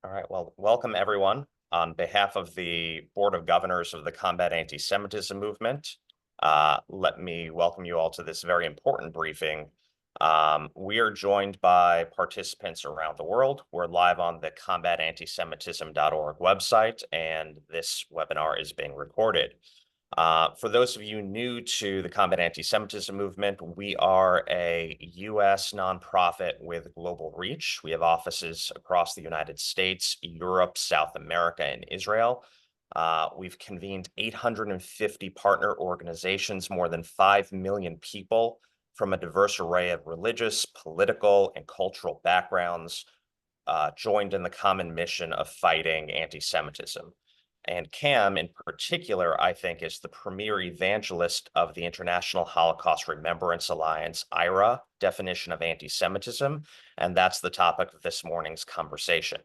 All right, well, welcome everyone. On behalf of the Board of Governors of the Combat Anti-Semitism Movement, let me welcome you all to this very important briefing. We are joined by participants around the world. We're live on the combatantisemitism.org website, and this webinar is being recorded. For those of you new to the Combat Anti-Semitism Movement, we are a U.S. nonprofit with global reach. We have offices across the United States, Europe, South America, and Israel. We've convened 850 partner organizations, more than 5 million people from a diverse array of religious, political, and cultural backgrounds, joined in the common mission of fighting anti-Semitism. And Cam, in particular, I think, is the premier evangelist of the International Holocaust Remembrance Alliance, IHRA, definition of anti-Semitism, and that's the topic of this morning's conversation.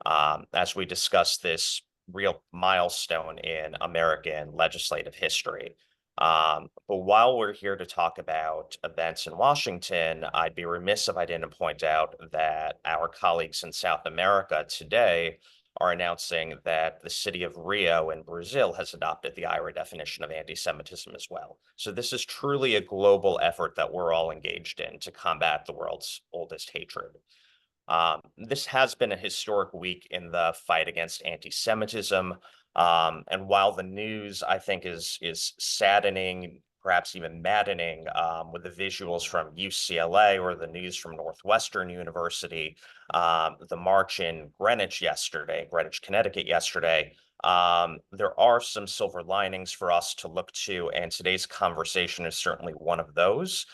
As we discuss this real milestone in American legislative history. But while we're here to talk about events in Washington, I'd be remiss if I didn't point out that our colleagues in South America today are announcing that the city of Rio in Brazil has adopted the IHRA definition of anti-Semitism as well. So this is truly a global effort that we're all engaged in to combat the world's oldest hatred. This has been a historic week in the fight against anti-Semitism. And while the news, I think, is saddening, perhaps even maddening, with the visuals from UCLA or the news from Northwestern University, the march in Greenwich, Connecticut yesterday, there are some silver linings for us to look to, and today's conversation is certainly one of those,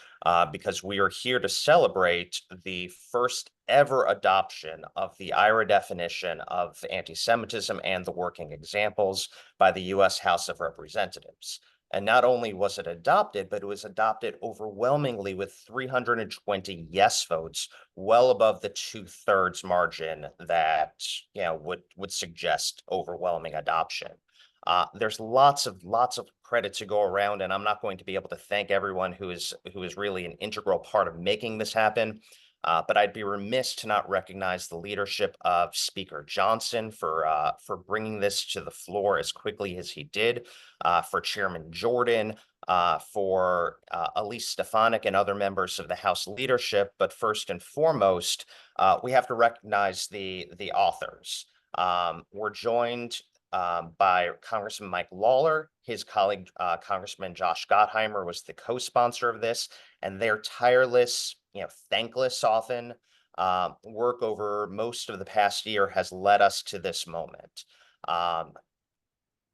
because we are here to celebrate the first ever adoption of the IHRA definition of anti-Semitism and the working examples by the U.S. House of Representatives. And not only was it adopted, but it was adopted overwhelmingly with 320 yes votes, well above the 2/3 margin that would suggest overwhelming adoption. There's lots of credit to go around, and I'm not going to be able to thank everyone who is really an integral part of making this happen. But I'd be remiss to not recognize the leadership of Speaker Johnson for bringing this to the floor as quickly as he did, for Chairman Jordan, for Elise Stefanik and other members of the House leadership. But first and foremost, we have to recognize the authors. We're joined by Congressman Mike Lawler. His colleague, Congressman Josh Gottheimer, was the co-sponsor of this, and their tireless, thankless often, work over most of the past year has led us to this moment.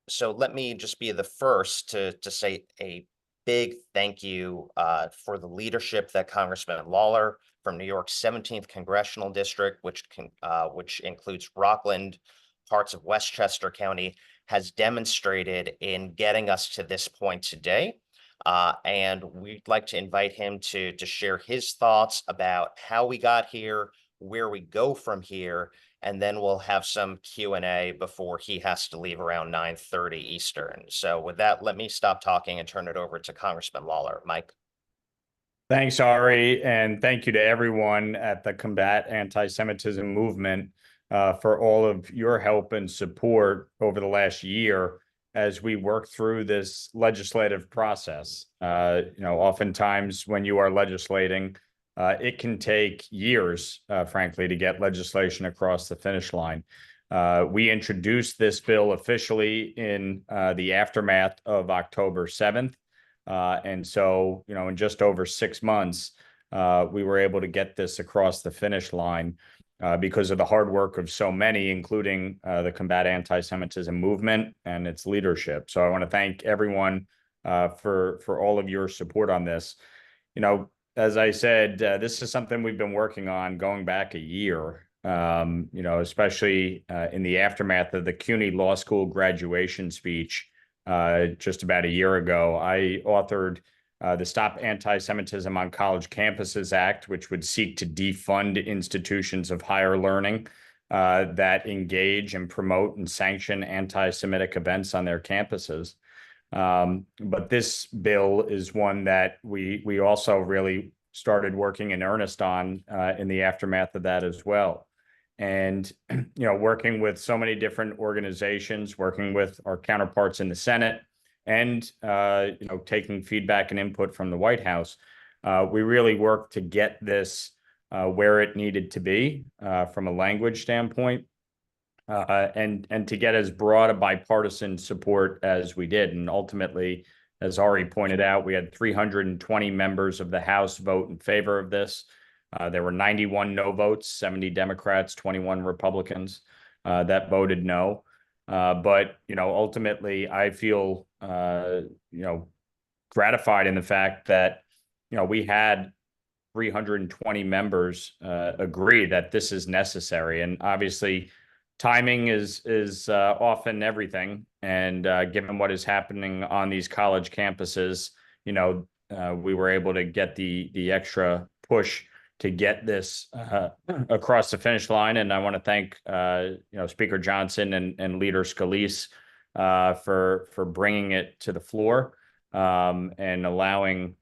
So let me just be the first to say a big thank you for the leadership that Congressman Lawler from New York's 17th Congressional District, which includes Rockland, parts of Westchester County, has demonstrated in getting us to this point today. And we'd like to invite him to share his thoughts about how we got here, where we go from here, and then we'll have some Q&A before he has to leave around 9:30 Eastern. So with that, let me stop talking and turn it over to Congressman Lawler. Mike. Thanks, Ari, and thank you to everyone at the Combat Anti-Semitism Movement for all of your help and support over the last year as we work through this legislative process. Oftentimes when you are legislating, it can take years, frankly, to get legislation across the finish line. We introduced this bill officially in the aftermath of October 7th. And so, in just over 6 months, we were able to get this across the finish line because of the hard work of so many, including the Combat Anti-Semitism Movement and its leadership. So I want to thank everyone for all of your support on this. As I said, this is something we've been working on going back a year, especially in the aftermath of the CUNY Law School graduation speech just about a year ago. I authored the Stop Anti-Semitism on College Campuses Act, which would seek to defund institutions of higher learning that engage and promote and sanction anti-Semitic events on their campuses. But this bill is one that we also really started working in earnest on in the aftermath of that as well. And, working with so many different organizations, working with our counterparts in the Senate, and, taking feedback and input from the White House, we really worked to get this where it needed to be from a language standpoint, and to get as broad a bipartisan support as we did. And ultimately, as Ari pointed out, we had 320 members of the House vote in favor of this. There were 91 no votes, 70 Democrats, 21 Republicans that voted no. But ultimately, I feel gratified in the fact that we had 320 members agree that this is necessary. And obviously, timing is often everything. And given what is happening on these college campuses, we were able to get the extra push to get this across the finish line. And I want to thank Speaker Johnson and Leader Scalise for bringing it to the floor and allowing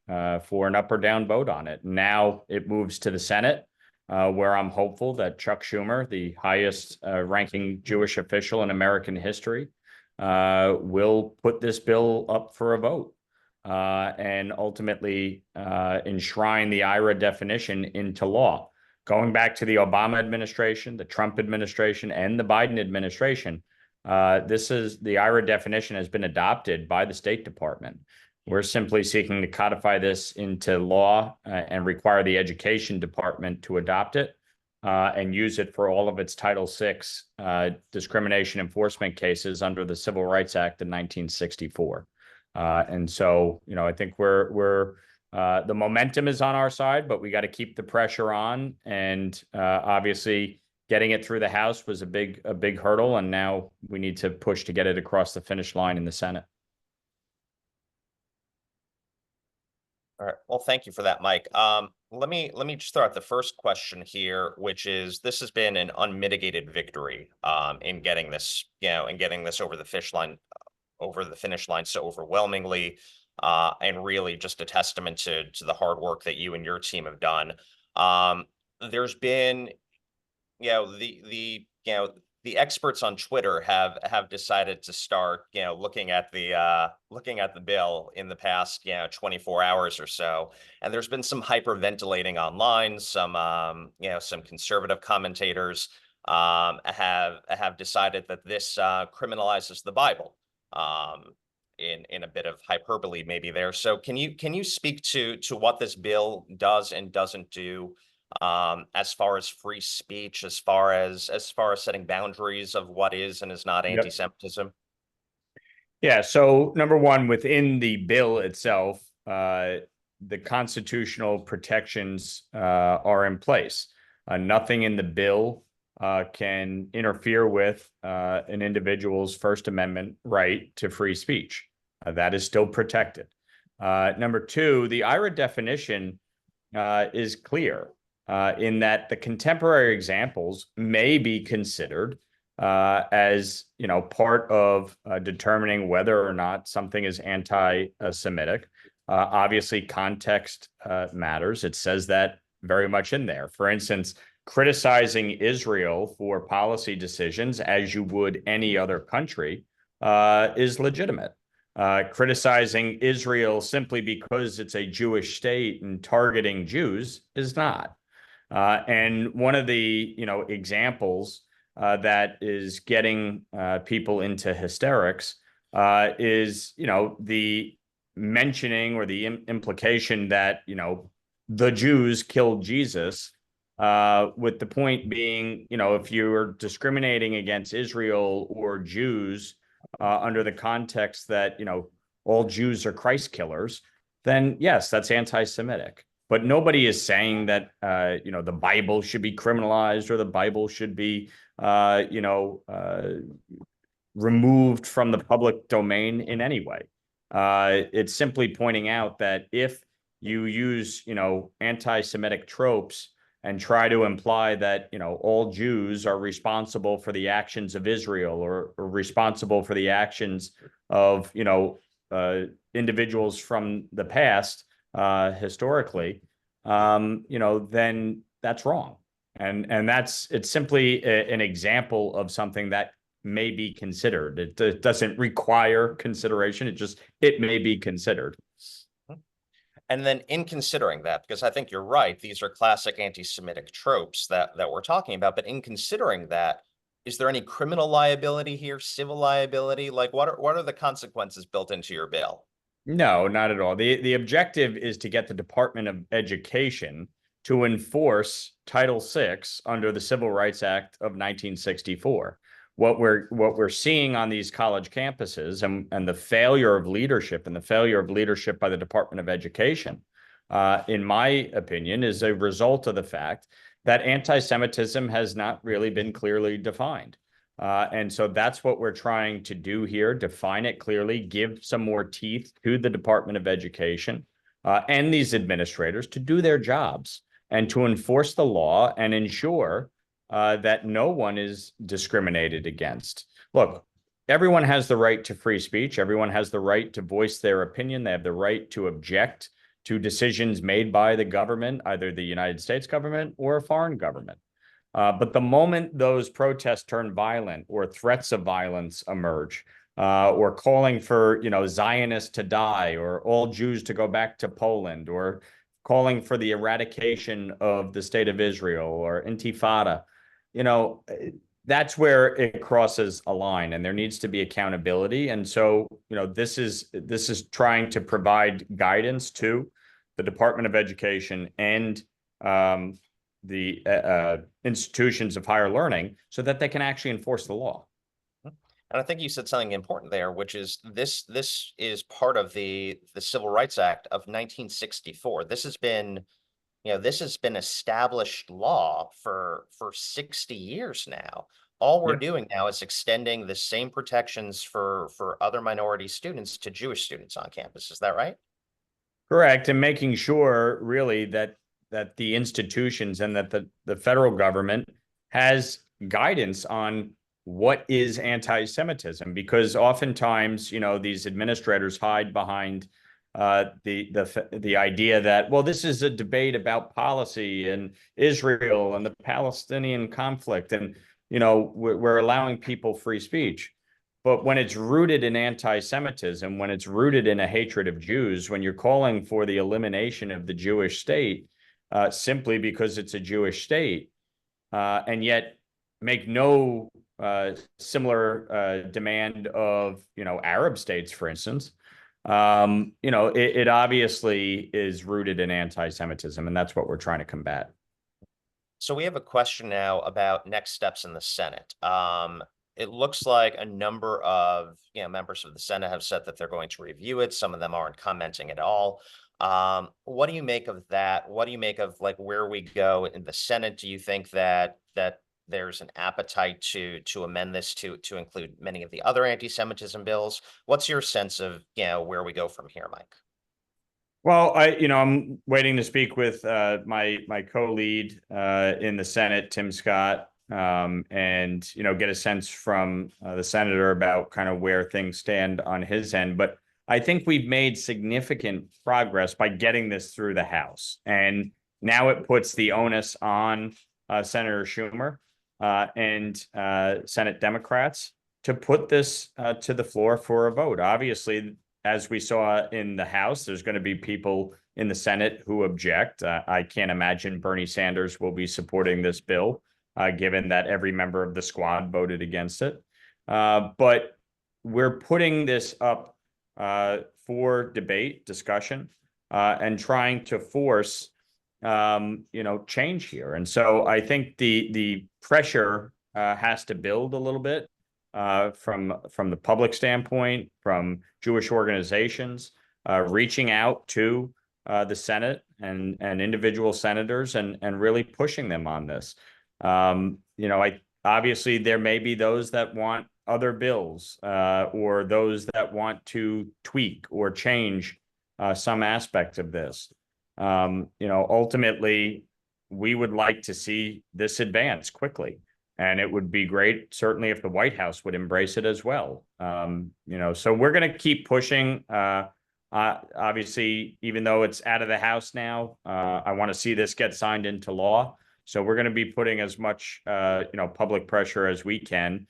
for an up or down vote on it. Now it moves to the Senate, where I'm hopeful that Chuck Schumer, the highest ranking Jewish official in American history, will put this bill up for a vote and ultimately enshrine the IRA definition into law. Going back to the Obama administration, the Trump administration, and the Biden administration, the IRA definition has been adopted by the State Department. We're simply seeking to codify this into law and require the Education Department to adopt it and use it for all of its Title VI discrimination enforcement cases under the Civil Rights Act of 1964. And so, I think the momentum is on our side, but we got to keep the pressure on. And obviously, getting it through the House was a big hurdle, and now we need to push to get it across the finish line in the Senate. All right. Well, thank you for that, Mike. Let me just throw out the first question here, which is, this has been an unmitigated victory in getting this, over the finish line so overwhelmingly, and really just a testament to the hard work that you and your team have done. There's been, the experts on Twitter have decided to start, looking at the bill in the past, 24 hours or so, and there's been some hyperventilating online. Some conservative commentators have decided that this criminalizes the Bible, in a bit of hyperbole maybe there. So can you speak to what this bill does and doesn't do, as far as free speech, as far as setting boundaries of what is and is not anti-Semitism? Yeah. So number one, within the bill itself, the constitutional protections are in place. Nothing in the bill can interfere with an individual's First Amendment right to free speech. That is still protected. Number two, the IRA definition is clear in that the contemporary examples may be considered as part of determining whether or not something is anti-Semitic. Obviously, context matters. It says that very much in there. For instance, criticizing Israel for policy decisions, as you would any other country, is legitimate. Criticizing Israel simply because it's a Jewish state and targeting Jews is not. And one of the examples that is getting people into hysterics is the mentioning or the implication that the Jews killed Jesus, with the point being if you're discriminating against Israel or Jews under the context that all Jews are Christ killers, then yes, that's anti-Semitic. But nobody is saying that the Bible should be criminalized or the Bible should be removed from the public domain in any way. It's simply pointing out that if you use anti-Semitic tropes and try to imply that all Jews are responsible for the actions of Israel or responsible for the actions of individuals from the past historically, then that's wrong. And it's simply an example of something that may be considered. It doesn't require consideration. It may be considered. And then in considering that, because I think you're right, these are classic anti-Semitic tropes that we're talking about, but in considering that, is there any criminal liability here, civil liability? Like what are the consequences built into your bill? No, not at all. The objective is to get the Department of Education to enforce Title VI under the Civil Rights Act of 1964. What we're seeing on these college campuses and the failure of leadership and the failure of leadership by the Department of Education, in my opinion, is a result of the fact that anti-Semitism has not really been clearly defined. And so that's what we're trying to do here, define it clearly, give some more teeth to the Department of Education and these administrators to do their jobs and to enforce the law and ensure that no one is discriminated against. Look, everyone has the right to free speech. Everyone has the right to voice their opinion. They have the right to object to decisions made by the government, either the United States government or a foreign government. But the moment those protests turn violent or threats of violence emerge, or calling for, Zionists to die or all Jews to go back to Poland, or calling for the eradication of the state of Israel or Intifada, that's where it crosses a line, and there needs to be accountability. And so, this is trying to provide guidance to the Department of Education and the institutions of higher learning so that they can actually enforce the law. And I think you said something important there, which is this is part of the Civil Rights Act of 1964. This has been established law for 60 years now. All we're doing now is extending the same protections for other minority students to Jewish students on campus. Is that right? Correct. And making sure really that the institutions and that the federal government has guidance on what is anti-Semitism, because oftentimes, these administrators hide behind the idea that, well, this is a debate about policy and Israel and the Palestinian conflict, and we're allowing people free speech. But when it's rooted in anti-Semitism, when it's rooted in a hatred of Jews, when you're calling for the elimination of the Jewish state simply because it's a Jewish state, and yet make no similar demand of Arab states, for instance, it obviously is rooted in anti-Semitism, and that's what we're trying to combat. So we have a question now about next steps in the Senate. It looks like a number of members of the Senate have said that they're going to review it. Some of them aren't commenting at all. What do you make of that? What do you make of where we go in the Senate? Do you think that there's an appetite to amend this to include many of the other anti-Semitism bills? What's your sense of where we go from here, Mike? Well, I'm waiting to speak with my co-lead in the Senate, Tim Scott, and get a sense from the senator about kind of where things stand on his end. But I think we've made significant progress by getting this through the House, and now it puts the onus on Senator Schumer and Senate Democrats to put this to the floor for a vote. Obviously, as we saw in the House, there's going to be people in the Senate who object. I can't imagine Bernie Sanders will be supporting this bill, given that every member of the squad voted against it. But we're putting this up for debate, discussion, and trying to force change here. And so I think the pressure has to build a little bit from the public standpoint, from Jewish organizations, reaching out to the Senate and individual senators and really pushing them on this. Obviously there may be those that want other bills or those that want to tweak or change some aspects of this. Ultimately, we would like to see this advance quickly. And it would be great, certainly, if the White House would embrace it as well. So we're going to keep pushing. Obviously, even though it's out of the House now, I want to see this get signed into law. So we're going to be putting as much, public pressure as we can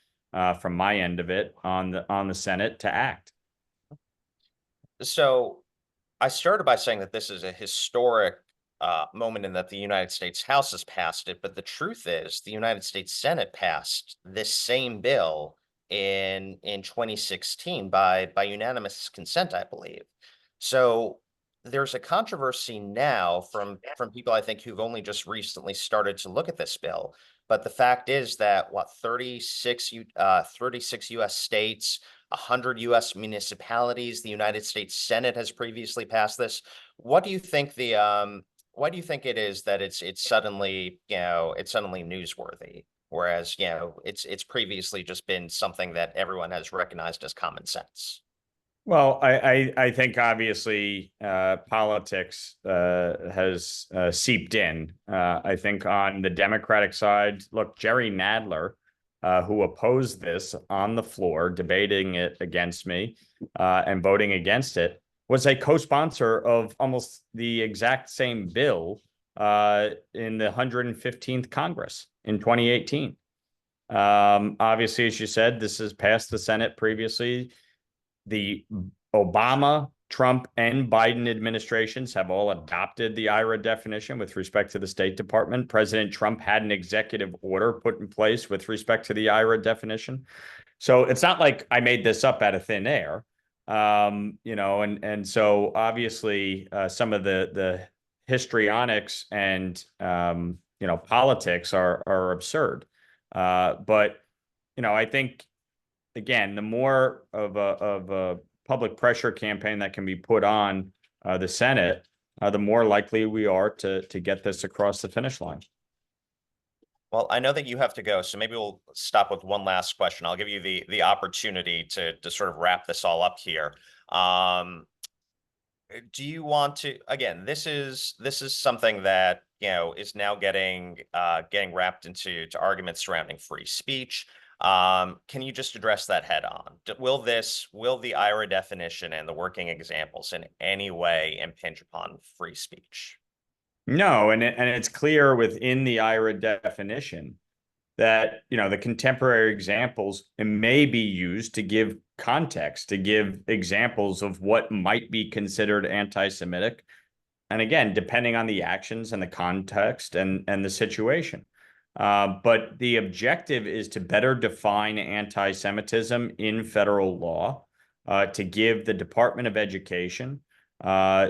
from my end of it on the Senate to act. So I started by saying that this is a historic moment in that the United States House has passed it, but the truth is the United States Senate passed this same bill in 2016 by unanimous consent, I believe. So there's a controversy now from people I think who've only just recently started to look at this bill. But the fact is that 36 US states, 100 US municipalities, the United States Senate has previously passed this. What do you think why do you think it is that it's suddenly, it's suddenly newsworthy? Whereas, it's previously just been something that everyone has recognized as common sense. Well, I think obviously politics has seeped in. I think on the Democratic side, look, Jerry Nadler, who opposed this on the floor, debating it against me and voting against it, was a co-sponsor of almost the exact same bill in the 115th Congress in 2018. Obviously, as you said, this has passed the Senate previously. The Obama, Trump, and Biden administrations have all adopted the IRA definition with respect to the State Department. President Trump had an executive order put in place with respect to the IRA definition. So it's not like I made this up out of thin air. And so obviously some of the histrionics and politics are absurd. But I think again, the more of a public pressure campaign that can be put on the Senate, the more likely we are to get this across the finish line. Well, I know that you have to go, so maybe we'll stop with one last question. I'll give you the opportunity to sort of wrap this all up here. Do you want to, again, this is something that is now getting wrapped into arguments surrounding free speech. Can you just address that head on? Will the IRA definition and the working examples in any way impinge upon free speech? No, and it's clear within the IRA definition that the contemporary examples may be used to give context, to give examples of what might be considered anti-Semitic. And again, depending on the actions and the context and the situation. But the objective is to better define anti-Semitism in federal law, to give the Department of Education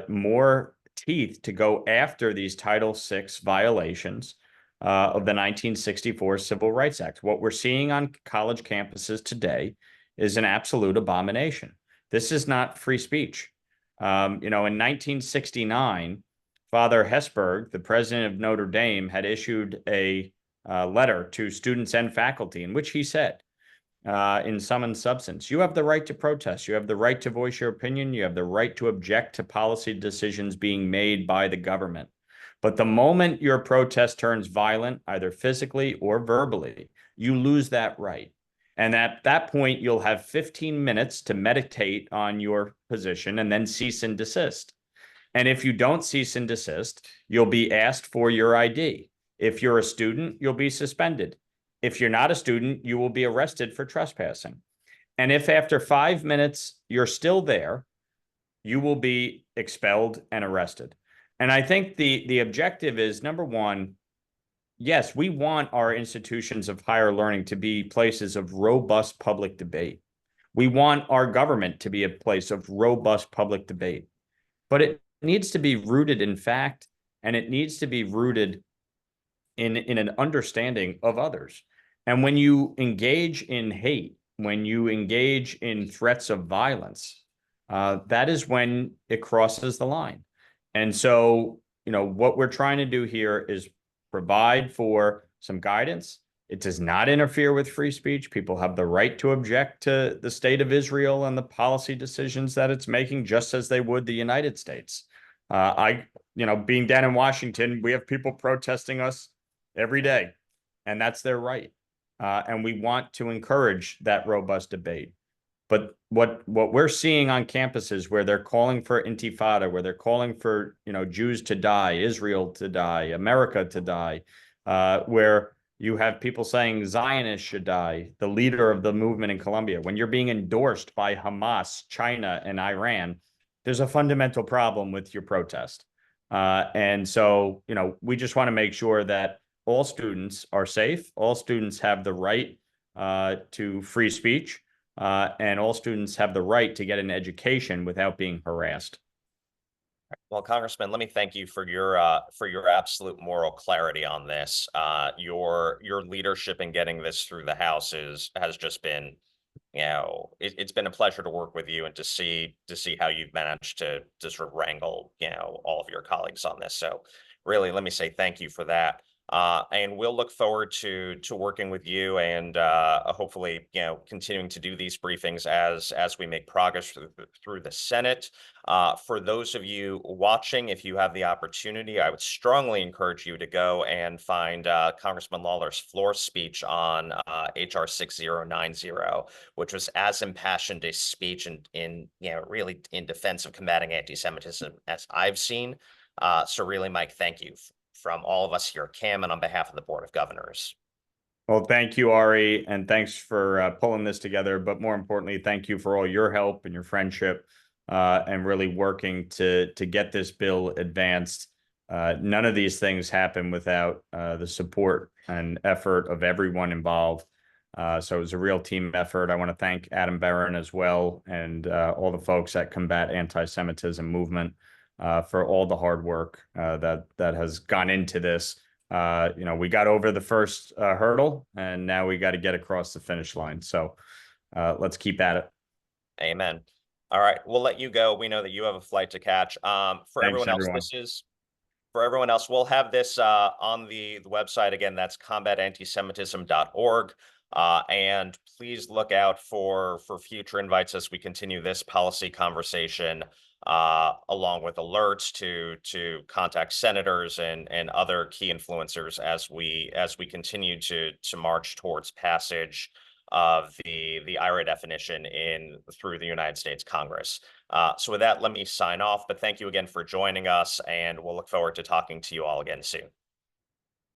more teeth to go after these Title VI violations of the 1964 Civil Rights Act. What we're seeing on college campuses today is an absolute abomination. This is not free speech. In 1969, Father Hesburgh, the president of Notre Dame, had issued a letter to students and faculty in which he said, in sum and substance, you have the right to protest, you have the right to voice your opinion, you have the right to object to policy decisions being made by the government. But the moment your protest turns violent, either physically or verbally, you lose that right. And at that point, you'll have 15 minutes to meditate on your position and then cease and desist. And if you don't cease and desist, you'll be asked for your ID. If you're a student, you'll be suspended. If you're not a student, you will be arrested for trespassing. And if after 5 minutes you're still there, you will be expelled and arrested. And I think the objective is, number one, yes, we want our institutions of higher learning to be places of robust public debate. We want our government to be a place of robust public debate. But it needs to be rooted in fact, and it needs to be rooted in an understanding of others. And when you engage in hate, when you engage in threats of violence, that is when it crosses the line. And so, what we're trying to do here is provide for some guidance. It does not interfere with free speech. People have the right to object to the state of Israel and the policy decisions that it's making, just as they would the United States. Being down in Washington, we have people protesting us every day, and that's their right. And we want to encourage that robust debate. But what we're seeing on campuses where they're calling for intifada, where they're calling for Jews to die, Israel to die, America to die, where you have people saying Zionists should die, the leader of the movement in Colombia, when you're being endorsed by Hamas, China, and Iran, there's a fundamental problem with your protest. And so, we just want to make sure that all students are safe, all students have the right to free speech, and all students have the right to get an education without being harassed. Well, Congressman, let me thank you for your absolute moral clarity on this. Your leadership in getting this through the House has just been, it's been a pleasure to work with you and to see how you've managed to sort of wrangle, all of your colleagues on this. So really, let me say thank you for that. And we'll look forward to working with you and hopefully, continuing to do these briefings as we make progress through the Senate. For those of you watching, if you have the opportunity, I would strongly encourage you to go and find Congressman Lawler's floor speech on HR 6090, which was as impassioned a speech in really in defense of combating anti-Semitism as I've seen. So really, Mike, thank you from all of us here at CAM and on behalf of the Board of Governors. Well, thank you, Ari, and thanks for pulling this together. But more importantly, thank you for all your help and your friendship and really working to get this bill advanced. None of these things happen without the support and effort of everyone involved. So it was a real team effort. I want to thank Adam Barron as well and all the folks at Combat Antisemitism Movement for all the hard work that has gone into this. We got over the first hurdle, and now we got to get across the finish line. So let's keep at it. Amen. All right, we'll let you go. We know that you have a flight to catch. For Thanks, everyone else, for everyone else, we'll have this on the website. Again, that's combatantisemitism.org. And please look out for future invites as we continue this policy conversation, along with alerts to contact senators and other key influencers as we continue to march towards passage of the IRA definition through the United States Congress. So with that, let me sign off, but thank you again for joining us, and we'll look forward to talking to you all again soon.